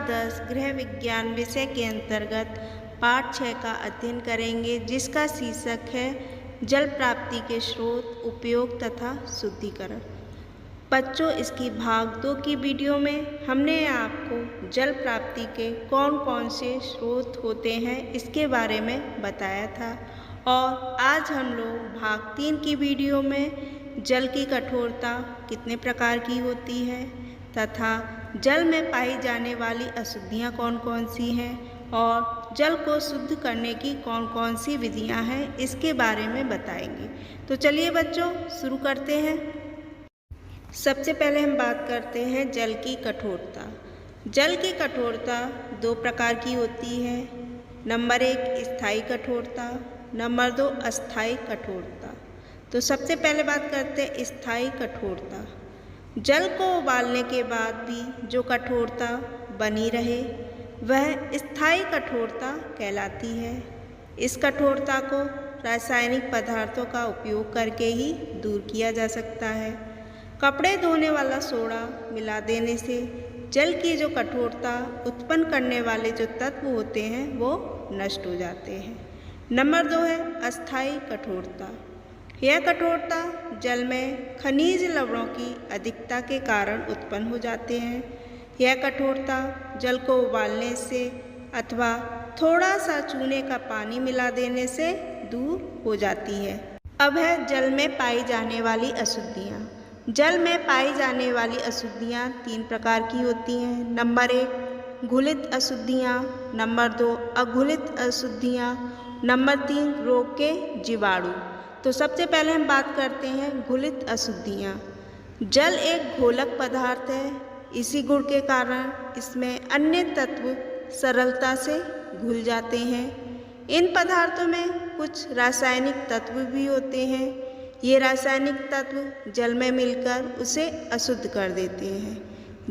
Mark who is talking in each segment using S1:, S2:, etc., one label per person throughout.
S1: 10 गृह विज्ञान विषय के अंतर्गत पाठ 6 का अध्ययन करेंगे, जिसका शीर्षक है जल प्राप्ति के स्रोत, उपयोग तथा शुद्धिकरण। बच्चों, इसकी भाग 2 की वीडियो में हमने आपको जल प्राप्ति के कौन कौन से स्रोत होते हैं इसके बारे में बताया था, और आज हम लोग भाग 3 की वीडियो में जल की कठोरता कितने प्रकार की होती है तथा जल में पाई जाने वाली अशुद्धियाँ कौन कौन सी हैं और जल को शुद्ध करने की कौन कौन सी विधियाँ हैं इसके बारे में बताएंगे। तो चलिए बच्चों, शुरू करते हैं। सबसे पहले हम बात करते हैं जल की कठोरता। जल की कठोरता 2 प्रकार की होती है। नंबर 1 स्थायी कठोरता, नंबर 2 अस्थायी कठोरता। तो सबसे पहले बात करते हैं स्थायी कठोरता। जल को उबालने के बाद भी जो कठोरता बनी रहे वह स्थायी कठोरता कहलाती है। इस कठोरता को रासायनिक पदार्थों का उपयोग करके ही दूर किया जा सकता है। कपड़े धोने वाला सोडा मिला देने से जल की जो कठोरता उत्पन्न करने वाले जो तत्व होते हैं वो नष्ट हो जाते हैं। नंबर 2 है अस्थायी कठोरता। यह कठोरता जल में खनिज लवणों की अधिकता के कारण उत्पन्न हो जाते हैं। यह कठोरता जल को उबालने से अथवा थोड़ा सा चूने का पानी मिला देने से दूर हो जाती है। अब है जल में पाई जाने वाली अशुद्धियाँ। जल में पाई जाने वाली अशुद्धियाँ 3 प्रकार की होती हैं। नंबर 1 घुलित अशुद्धियाँ, नंबर 2 अघुलित अशुद्धियाँ, नंबर 3 रोग के जीवाणु। तो सबसे पहले हम बात करते हैं घुलित अशुद्धियाँ। जल एक घोलक पदार्थ है, इसी गुण के कारण इसमें अन्य तत्व सरलता से घुल जाते हैं। इन पदार्थों में कुछ रासायनिक तत्व भी होते हैं। ये रासायनिक तत्व जल में मिलकर उसे अशुद्ध कर देते हैं,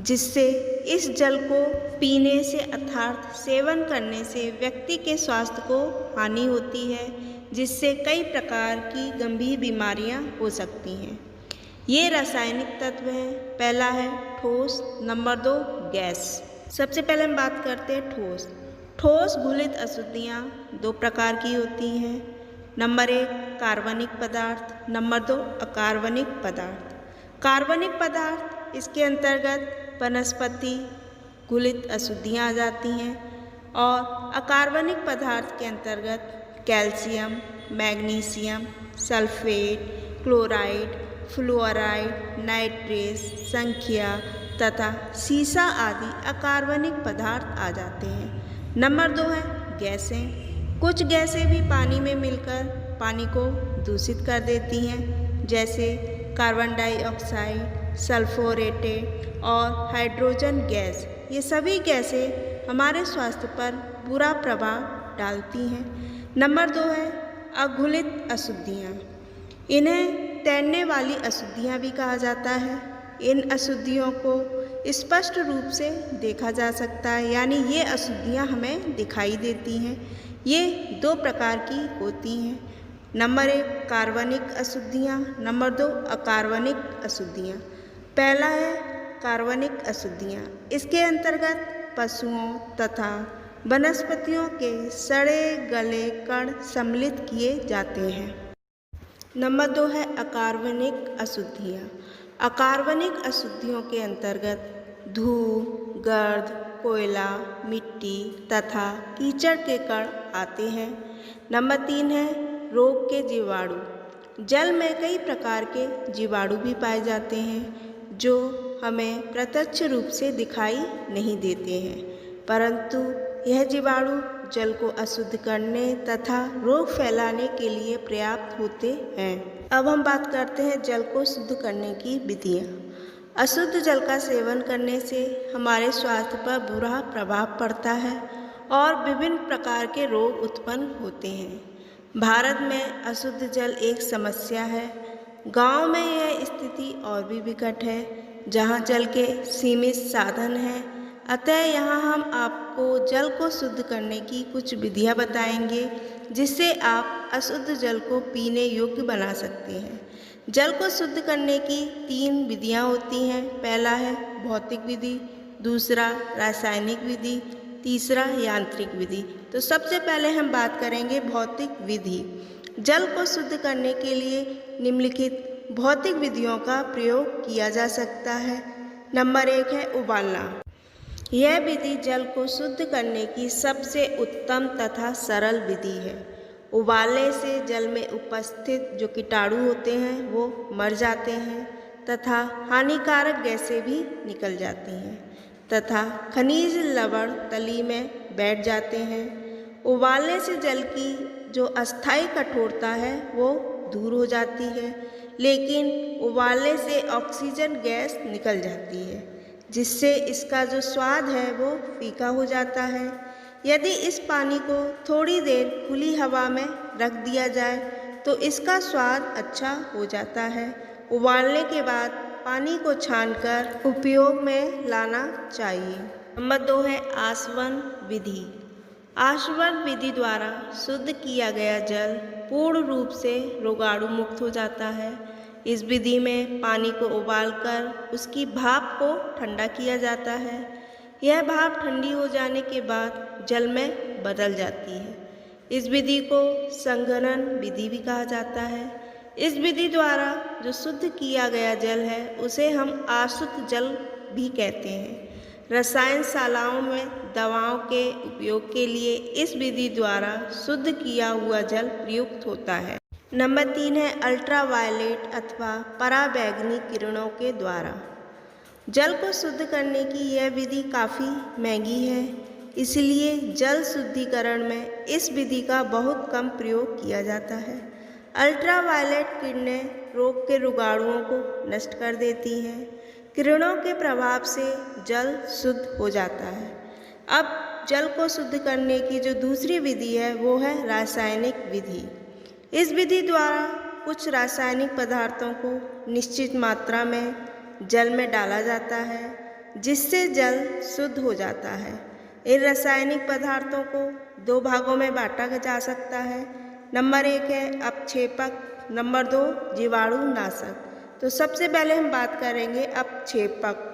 S1: जिससे इस जल को पीने से अर्थात सेवन करने से व्यक्ति के स्वास्थ्य को हानि होती है, जिससे कई प्रकार की गंभीर बीमारियां हो सकती हैं। ये रासायनिक तत्व हैं। पहला है ठोस, नंबर 2 गैस। सबसे पहले हम बात करते हैं ठोस। ठोस घुलित अशुद्धियाँ 2 प्रकार की होती हैं। नंबर 1 कार्बनिक पदार्थ, नंबर 2 अकार्बनिक पदार्थ। कार्बनिक पदार्थ इसके अंतर्गत वनस्पति घुलित अशुद्धियाँ आ जाती हैं, और अकार्बनिक पदार्थ के अंतर्गत calcium, magnesium, sulphate, chloride, fluoride, nitrates, संख्या तथा सीसा आदि अकार्बनिक पदार्थ आ जाते हैं। नंबर 2 है गैसें। कुछ गैसें भी पानी में मिलकर पानी को दूषित कर देती हैं, जैसे कार्बन डाइऑक्साइड, सल्फोरेटेड और हाइड्रोजन गैस। ये सभी गैसें हमारे स्वास्थ्य पर बुरा प्रभाव डालती हैं। नंबर 2 है अघुलित अशुद्धियाँ। इन्हें तैरने वाली अशुद्धियाँ भी कहा जाता है। इन अशुद्धियों को स्पष्ट रूप से देखा जा सकता है, यानी ये अशुद्धियाँ हमें दिखाई देती हैं। ये 2 प्रकार की होती हैं। नंबर 1 कार्बनिक अशुद्धियाँ, नंबर 2 अकार्बनिक अशुद्धियाँ। पहला है कार्बनिक अशुद्धियाँ। इसके अंतर्गत पशुओं तथा वनस्पतियों के सड़े गले कण सम्मिलित किए जाते हैं। नंबर 2 है अकार्बनिक अशुद्धियाँ। अकार्बनिक अशुद्धियों के अंतर्गत धूल, गर्द, कोयला, मिट्टी तथा कीचड़ के कण आते हैं। नंबर 3 है रोग के जीवाणु। जल में कई प्रकार के जीवाणु भी पाए जाते हैं, जो हमें प्रत्यक्ष रूप से दिखाई नहीं देते हैं, परंतु यह जीवाणु जल को अशुद्ध करने तथा रोग फैलाने के लिए पर्याप्त होते हैं। अब हम बात करते हैं जल को शुद्ध करने की विधियाँ। अशुद्ध जल का सेवन करने से हमारे स्वास्थ्य पर बुरा प्रभाव पड़ता है और विभिन्न प्रकार के रोग उत्पन्न होते हैं। भारत में अशुद्ध जल एक समस्या है। गांव में यह स्थिति और भी विकट है, जहां जल के सीमित साधन हैं। अतः यहाँ हम आपको जल को शुद्ध करने की कुछ विधियाँ बताएंगे, जिससे आप अशुद्ध जल को पीने योग्य बना सकते हैं। जल को शुद्ध करने की 3 विधियाँ होती हैं। पहला है भौतिक विधि, दूसरा रासायनिक विधि, तीसरा यांत्रिक विधि। तो सबसे पहले हम बात करेंगे भौतिक विधि। जल को शुद्ध करने के लिए निम्नलिखित भौतिक विधियों का प्रयोग किया जा सकता है। नंबर 1 है उबालना। यह विधि जल को शुद्ध करने की सबसे उत्तम तथा सरल विधि है। उबालने से जल में उपस्थित जो कीटाणु होते हैं वो मर जाते हैं तथा हानिकारक गैसें भी निकल जाती हैं तथा खनिज लवण तली में बैठ जाते हैं। उबालने से जल की जो अस्थायी कठोरता है वो दूर हो जाती है, लेकिन उबालने से ऑक्सीजन गैस निकल जाती है, जिससे इसका जो स्वाद है वो फीका हो जाता है। यदि इस पानी को थोड़ी देर खुली हवा में रख दिया जाए तो इसका स्वाद अच्छा हो जाता है। उबालने के बाद पानी को छानकर उपयोग में लाना चाहिए। नंबर 2 है आसवन विधि। आसवन विधि द्वारा शुद्ध किया गया जल पूर्ण रूप से रोगाणु मुक्त हो जाता है। इस विधि में पानी को उबालकर उसकी भाप को ठंडा किया जाता है। यह भाप ठंडी हो जाने के बाद जल में बदल जाती है। इस विधि को संघनन विधि भी कहा जाता है। इस विधि द्वारा जो शुद्ध किया गया जल है उसे हम अशुद्ध जल भी कहते हैं। रसायनशालाओं में दवाओं के उपयोग के लिए इस विधि द्वारा शुद्ध किया हुआ जल प्रयुक्त होता है। नंबर 3 है अल्ट्रावायलेट अथवा पराबैंगनी किरणों के द्वारा। जल को शुद्ध करने की यह विधि काफ़ी महंगी है, इसलिए जल शुद्धिकरण में इस विधि का बहुत कम प्रयोग किया जाता है। अल्ट्रावायलेट किरणें रोग के रोगाणुओं को नष्ट कर देती हैं। किरणों के प्रभाव से जल शुद्ध हो जाता है। अब जल को शुद्ध करने की जो दूसरी विधि है वो है रासायनिक विधि। इस विधि द्वारा कुछ रासायनिक पदार्थों को निश्चित मात्रा में जल में डाला जाता है, जिससे जल शुद्ध हो जाता है। इन रासायनिक पदार्थों को 2 भागों में बांटा जा सकता है। नंबर 1 है अपक्षेपक, नंबर 2 जीवाणुनाशक। तो सबसे पहले हम बात करेंगे अपक्षेपक।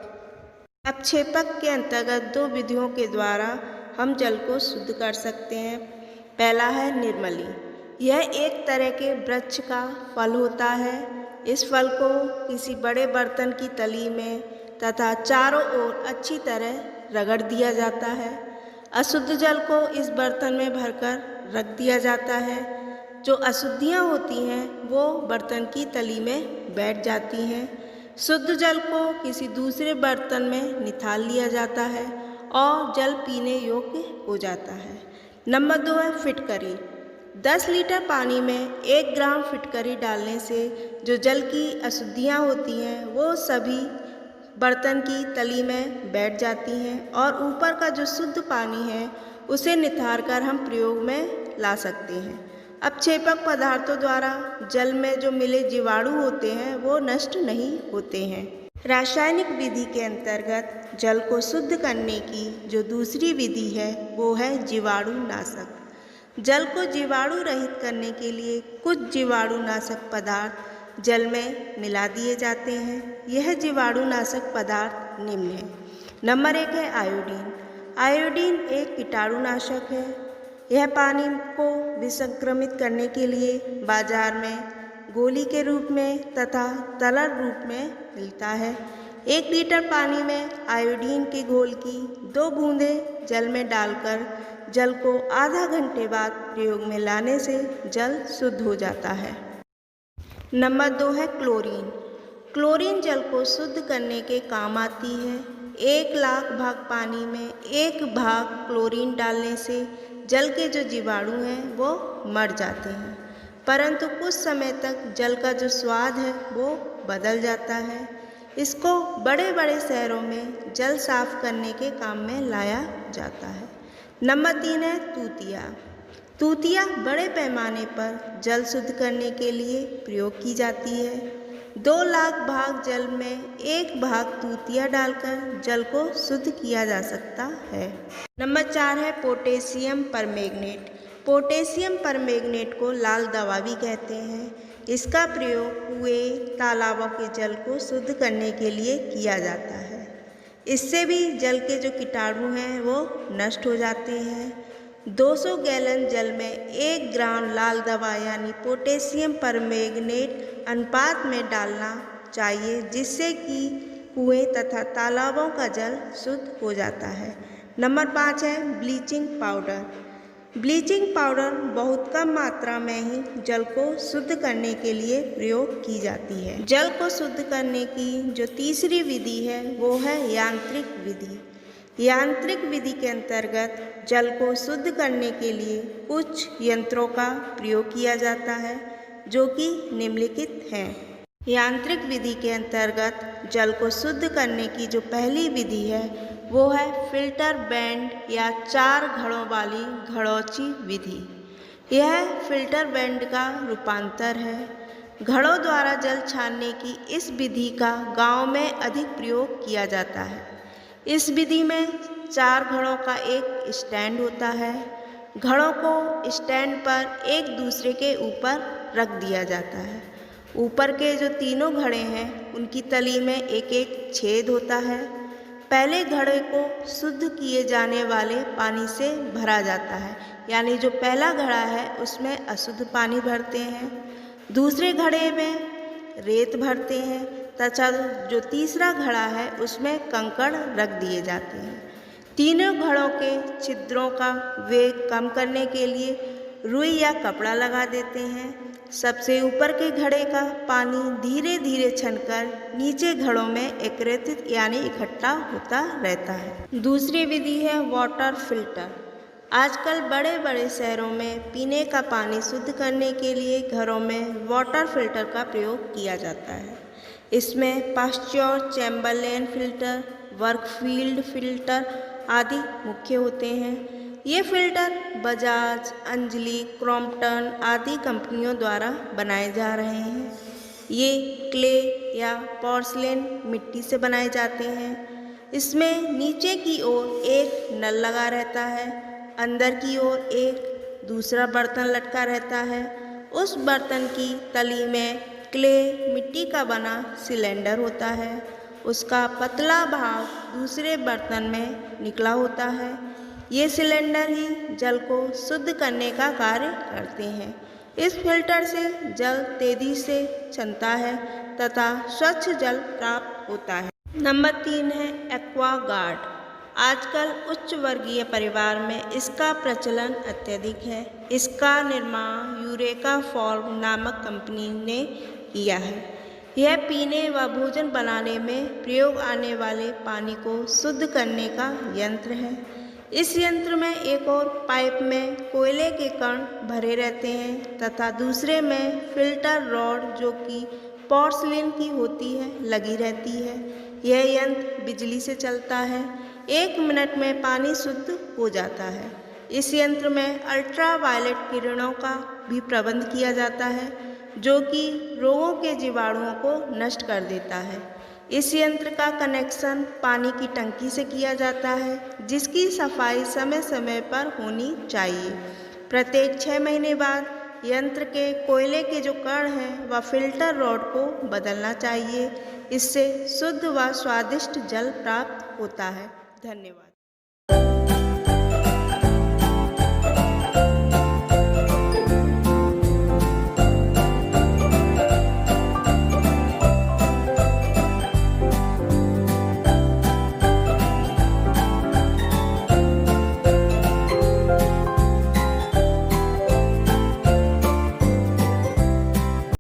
S1: अपक्षेपक के अंतर्गत 2 विधियों के द्वारा हम जल को शुद्ध कर सकते हैं। पहला है निर्मली। यह एक तरह के वृक्ष का फल होता है। इस फल को किसी बड़े बर्तन की तली में तथा चारों ओर अच्छी तरह रगड़ दिया जाता है। अशुद्ध जल को इस बर्तन में भरकर रख दिया जाता है। जो अशुद्धियाँ होती हैं वो बर्तन की तली में बैठ जाती हैं। शुद्ध जल को किसी दूसरे बर्तन में निथाल लिया जाता है और जल पीने योग्य हो जाता है। नंबर 2 है फिटकरी। 10 लीटर पानी में 1 ग्राम फिटकरी डालने से जो जल की अशुद्धियाँ होती हैं वो सभी बर्तन की तली में बैठ जाती हैं और ऊपर का जो शुद्ध पानी है उसे निथार कर हम प्रयोग में ला सकते हैं। अपक्षेपक पदार्थों द्वारा जल में जो मिले जीवाणु होते हैं वो नष्ट नहीं होते हैं। रासायनिक विधि के अंतर्गत जल को शुद्ध करने की जो दूसरी विधि है वो है जीवाणुनाशक। जल को जीवाणु रहित करने के लिए कुछ जीवाणुनाशक पदार्थ जल में मिला दिए जाते हैं। यह जीवाणुनाशक पदार्थ निम्न है। नंबर 1 है आयोडीन। आयोडीन एक कीटाणुनाशक है। यह पानी को विसंक्रमित करने के लिए बाजार में गोली के रूप में तथा तरल रूप में मिलता है। 1 लीटर पानी में आयोडीन के घोल की 2 बूंदें जल में डालकर जल को आधा घंटे बाद प्रयोग में लाने से जल शुद्ध हो जाता है। नंबर 2 है क्लोरीन। क्लोरीन जल को शुद्ध करने के काम आती है। 1 लाख भाग पानी में 1 भाग क्लोरीन डालने से जल के जो जीवाणु हैं वो मर जाते हैं, परंतु कुछ समय तक जल का जो स्वाद है वो बदल जाता है। इसको बड़े बड़े शहरों में जल साफ करने के काम में लाया जाता है। नंबर 3 है तूतिया। तूतिया बड़े पैमाने पर जल शुद्ध करने के लिए प्रयोग की जाती है। 2 लाख भाग जल में 1 भाग तूतिया डालकर जल को शुद्ध किया जा सकता है। नंबर 4 है पोटेशियम परमैंगनेट। पोटेशियम परमैंगनेट को लाल दवा भी कहते हैं। इसका प्रयोग कुएं, तालाबों के जल को शुद्ध करने के लिए किया जाता है। इससे भी जल के जो कीटाणु हैं वो नष्ट हो जाते हैं। 200 गैलन जल में 1 ग्राम लाल दवा यानी पोटेशियम परमैंगनेट अनुपात में डालना चाहिए, जिससे कि कुएं तथा तालाबों का जल शुद्ध हो जाता है। नंबर 5 है ब्लीचिंग पाउडर। ब्लीचिंग पाउडर बहुत कम मात्रा में ही जल को शुद्ध करने के लिए प्रयोग की जाती है। जल को शुद्ध करने की जो तीसरी विधि है वो है यांत्रिक विधि। यांत्रिक विधि के अंतर्गत जल को शुद्ध करने के लिए कुछ यंत्रों का प्रयोग किया जाता है, जो कि निम्नलिखित हैं। यांत्रिक विधि के अंतर्गत जल को शुद्ध करने की जो पहली विधि है वो है फिल्टर बैंड या 4 घड़ों वाली घड़ौची विधि। यह फिल्टर बैंड का रूपांतर है। घड़ों द्वारा जल छानने की इस विधि का गांव में अधिक प्रयोग किया जाता है। इस विधि में 4 घड़ों का एक स्टैंड होता है। घड़ों को स्टैंड पर एक दूसरे के ऊपर रख दिया जाता है। ऊपर के जो तीनों घड़े हैं उनकी तली में एक एक छेद होता है। पहले घड़े को शुद्ध किए जाने वाले पानी से भरा जाता है, यानी जो पहला घड़ा है उसमें अशुद्ध पानी भरते हैं। दूसरे घड़े में रेत भरते हैं तथा जो तीसरा घड़ा है उसमें कंकड़ रख दिए जाते हैं। तीनों घड़ों के छिद्रों का वेग कम करने के लिए रुई या कपड़ा लगा देते हैं। सबसे ऊपर के घड़े का पानी धीरे धीरे छनकर नीचे घड़ों में एकत्रित यानी इकट्ठा होता रहता है। दूसरी विधि है वाटर फिल्टर। आजकल बड़े बड़े शहरों में पीने का पानी शुद्ध करने के लिए घरों में वाटर फिल्टर का प्रयोग किया जाता है। इसमें पाश्चर, चैम्बरलेन फिल्टर, वर्कफील्ड फिल्टर आदि मुख्य होते हैं। ये फिल्टर बजाज, अंजलि, क्रॉम्पटन आदि कंपनियों द्वारा बनाए जा रहे हैं। ये क्ले या पोर्सिलेन मिट्टी से बनाए जाते हैं। इसमें नीचे की ओर एक नल लगा रहता है, अंदर की ओर एक दूसरा बर्तन लटका रहता है। उस बर्तन की तली में क्ले मिट्टी का बना सिलेंडर होता है। उसका पतला भाग दूसरे बर्तन में निकला होता है। ये सिलेंडर ही जल को शुद्ध करने का कार्य करते हैं। इस फिल्टर से जल तेजी से छनता है तथा स्वच्छ जल प्राप्त होता है। नंबर 3 है एक्वागार्ड। आजकल उच्च वर्गीय परिवार में इसका प्रचलन अत्यधिक है। इसका निर्माण यूरेका फॉर्म नामक कंपनी ने किया है। यह पीने व भोजन बनाने में प्रयोग आने वाले पानी को शुद्ध करने का यंत्र है। इस यंत्र में एक और पाइप में कोयले के कण भरे रहते हैं तथा दूसरे में फिल्टर रॉड जो कि पोर्सिलेन की होती है लगी रहती है। यह यंत्र बिजली से चलता है। 1 मिनट में पानी शुद्ध हो जाता है। इस यंत्र में अल्ट्रावायलेट किरणों का भी प्रबंध किया जाता है, जो कि रोगों के जीवाणुओं को नष्ट कर देता है। इस यंत्र का कनेक्शन पानी की टंकी से किया जाता है, जिसकी सफाई समय समय पर होनी चाहिए। प्रत्येक 6 महीने बाद यंत्र के कोयले के जो कण हैं व फिल्टर रॉड को बदलना चाहिए। इससे शुद्ध व स्वादिष्ट जल प्राप्त होता है। धन्यवाद।